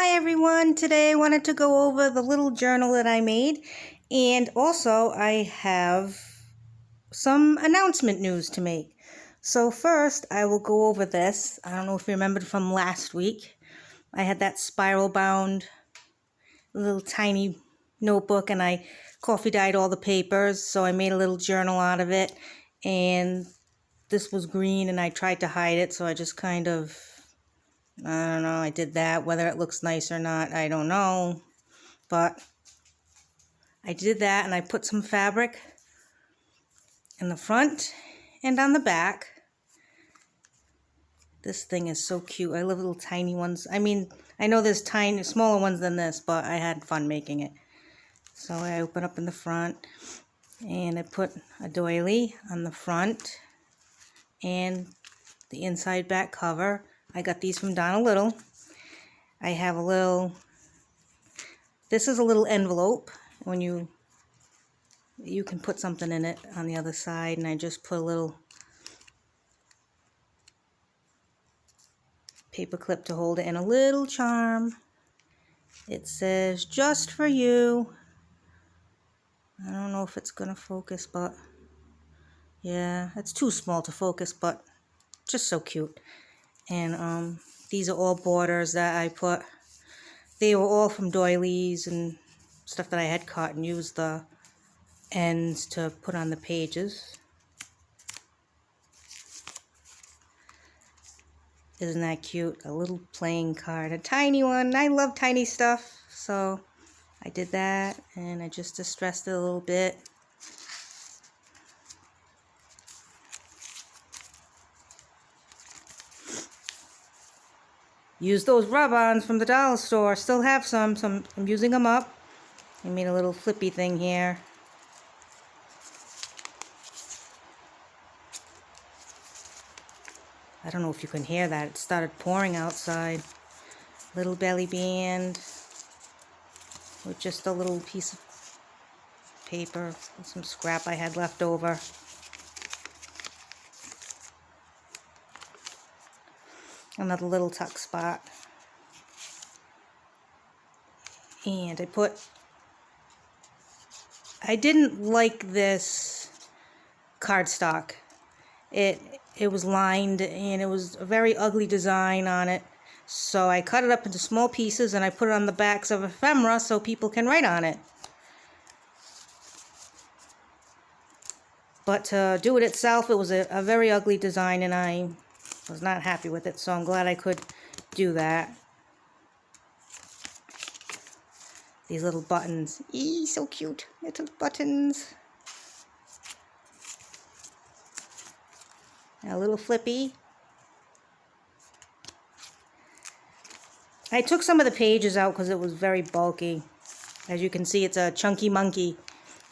Hi everyone, today I wanted to go over the little journal that I made, and also I have some announcement news to make. So first I will go over this. I don't know if you remembered from last week. I had that spiral bound little tiny notebook and I coffee dyed all the papers, so I made a little journal out of it, and this was green and I tried to hide it, so I just kind of I don't know, I did that. Whether it looks nice or not, I don't know. But I did that, and I put some fabric in the front and on the back. This thing is so cute. I love little tiny ones. I mean, I know there's tiny, smaller ones than this, but I had fun making it. So I open up in the front, and I put a doily on the front and the inside back cover. I got these from Donna Little. I have a little, this is a little envelope. When you can put something in it on the other side, and I just put a little paper clip to hold it and a little charm. It says, "Just for you." I don't know if it's gonna focus, but yeah, it's too small to focus, but just so cute. And these are all borders that I put. They were all from doilies and stuff that I had cut and used the ends to put on the pages. Isn't that cute? A little playing card, a tiny one. I love tiny stuff, so I did that, and I just distressed it a little bit. Use those rub-ons from the dollar store. Still have some, so I'm using them up. I made a little flippy thing here. I don't know if you can hear that. It started pouring outside. Little belly band with just a little piece of paper and some scrap I had left over. Another little tuck spot. And I didn't like this cardstock. It was lined, and it was a very ugly design on it. So I cut it up into small pieces and I put it on the backs of ephemera so people can write on it. But to do it itself, it was a very ugly design, and I was not happy with it, so I'm glad I could do that. These little buttons. Eee, so cute. Little buttons. A little flippy. I took some of the pages out because it was very bulky. As you can see, it's a chunky monkey.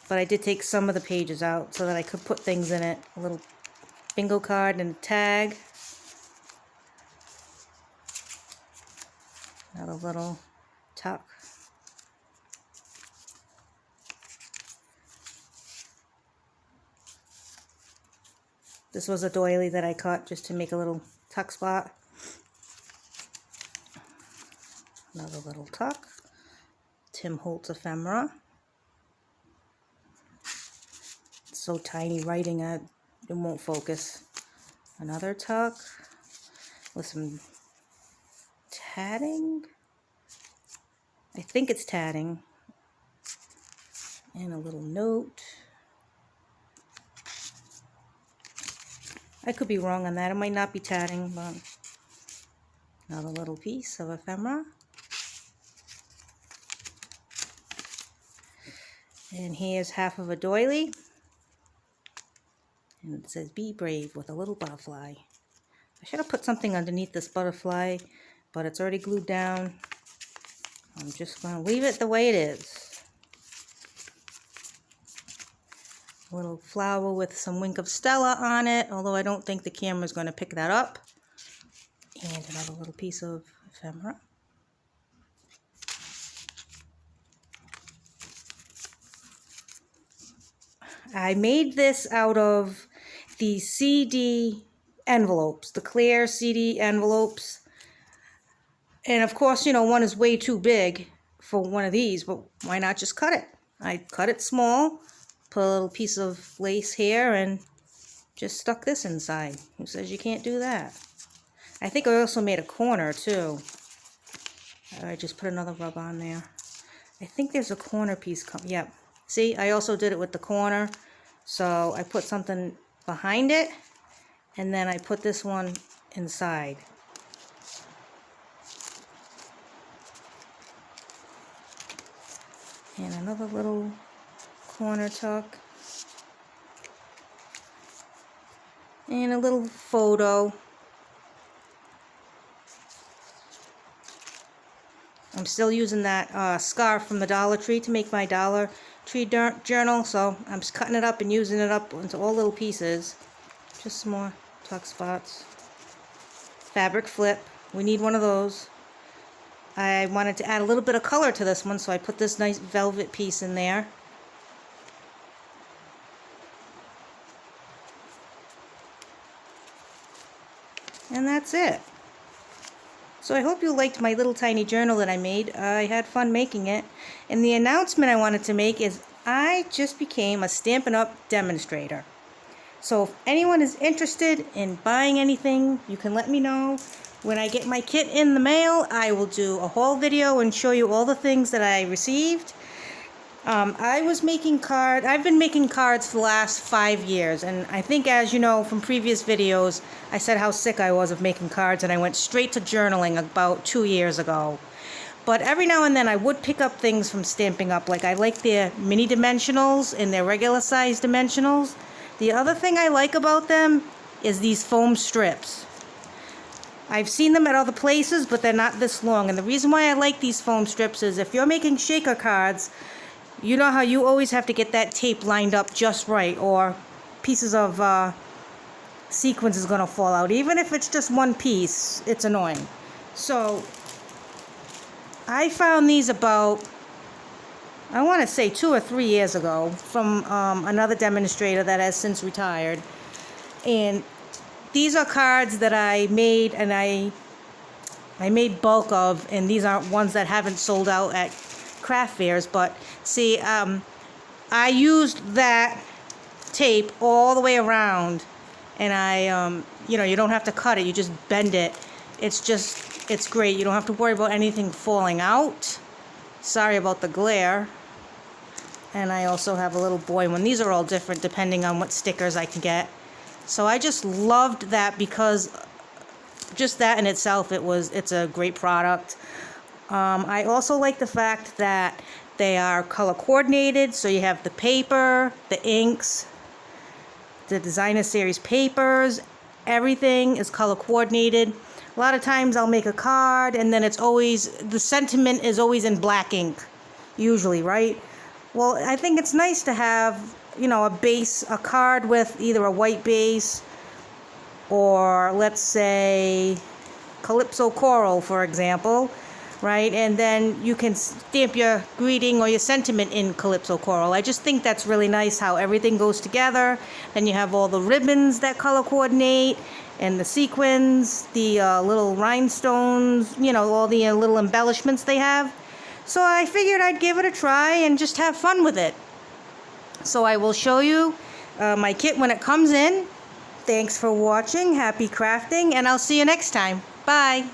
But I did take some of the pages out so that I could put things in it. A little bingo card and a tag. Another little tuck. This was a doily that I cut just to make a little tuck spot. Another little tuck. Tim Holtz ephemera. It's so tiny writing it won't focus. Another tuck with some tatting. I think it's tatting. And a little note. I could be wrong on that. It might not be tatting, but another little piece of ephemera. And here's half of a doily. And it says, "Be brave," with a little butterfly. I should have put something underneath this butterfly, but it's already glued down. I'm just going to leave it the way it is. A little flower with some Wink of Stella on it, although I don't think the camera is going to pick that up. And another little piece of ephemera. I made this out of the CD envelopes, the clear CD envelopes. And of course, one is way too big for one of these, but why not just cut it? I cut it small, put a little piece of lace here, and just stuck this inside. Who says you can't do that? I think I also made a corner too. I just put another rub on there. I think there's a corner piece yep. See, I also did it with the corner. So I put something behind it, and then I put this one inside. And another little corner tuck. And a little photo. I'm still using that scarf from the Dollar Tree to make my Dollar Tree journal, so I'm just cutting it up and using it up into all little pieces. Just some more tuck spots. Fabric flip. We need one of those. I wanted to add a little bit of color to this one, so I put this nice velvet piece in there. And that's it. So I hope you liked my little tiny journal that I made. I had fun making it. And the announcement I wanted to make is I just became a Stampin' Up! Demonstrator. So if anyone is interested in buying anything, you can let me know. When I get my kit in the mail, I will do a haul video and show you all the things that I received. I've been making cards for the last 5 years, and I think, as you know from previous videos, I said how sick I was of making cards, and I went straight to journaling about 2 years ago. But every now and then I would pick up things from Stampin' Up! Like I like their mini dimensionals and their regular size dimensionals. The other thing I like about them is these foam strips. I've seen them at other places, but they're not this long. And the reason why I like these foam strips is if you're making shaker cards, you know how you always have to get that tape lined up just right, or pieces of sequins is going to fall out. Even if it's just one piece, it's annoying. So I found these about, I want to say 2 or 3 years ago from another demonstrator that has since retired. And these are cards that I made, and I made bulk of, and these aren't ones that haven't sold out at craft fairs. But see, I used that tape all the way around, and you don't have to cut it, you just bend it. It's great. You don't have to worry about anything falling out. Sorry about the glare. And I also have a little boy one. These are all different depending on what stickers I can get. So I just loved that because just that in itself, it's a great product. I also like the fact that they are color coordinated. So you have the paper, the inks, the designer series papers, everything is color coordinated. A lot of times I'll make a card and then the sentiment is always in black ink, usually, right? Well, I think it's nice to have, a card with either a white base or, let's say, Calypso Coral, for example, right? And then you can stamp your greeting or your sentiment in Calypso Coral. I just think that's really nice how everything goes together. Then you have all the ribbons that color coordinate, and the sequins, the little rhinestones, all the little embellishments they have. So I figured I'd give it a try and just have fun with it. So I will show you my kit when it comes in. Thanks for watching. Happy crafting, and I'll see you next time. Bye.